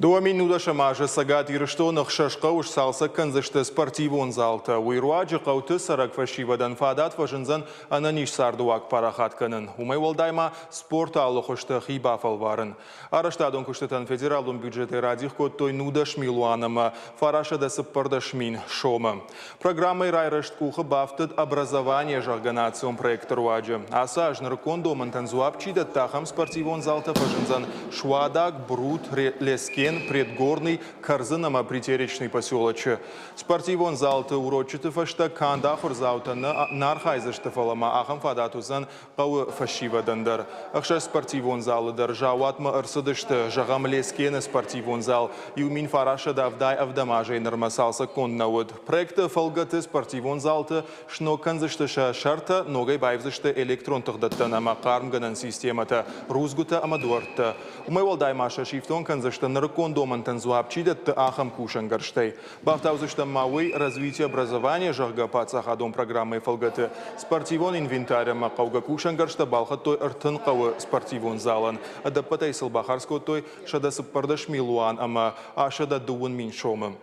2 минута шамажы сагат ирыштонық шашқа уж салса канзышты спортивон залты. Уйруаджы қауты сарак фашивадан фадат важынзан ананиш сардуак парахатканын. Умай волдайма спорт аллы қошты хибафал варын. Араштадон күштетан федералдың бюджеты радих коттой нудаш милуанама фарашада сыппардаш мин шома. Программой райрышт кухы бафтыд образование жарганацион проект руаджы. Аса ажныркондо мантанзуапчида тахам спортивон залты важынзан шуадак, брут, лескен, предгорный, корзынама притеречный поселочы. Спортивон залты урочыты фашта канда хурзаута нархайзышты фалама ахам фадатузан қауы фашивадандар. Ақша спортивон залы дар жауатма ырсыдышты жағам лескені спортивон зал. Юмин фараша давдай авдамажай нырмасалса коннауд. Проекты фалгаты спортивон залты шно канзыштыша шарта ногай байвзышты электрон тығдаттанама қармганан системата рузгута амадуарта. Умай волдай маша шифтон канзышты наркондо мантанзуапчидат ахам кушангарштай. Бафтаузышта мауэй развитие образования жага пацахадон программы фалгаты. Спортивон инвентаря қауға кушангаршта балхат той ыртын қауы спортивон залан. Адапатай сылбахарско той шада сыппардаш милуан ама ашада дуын мин шомым.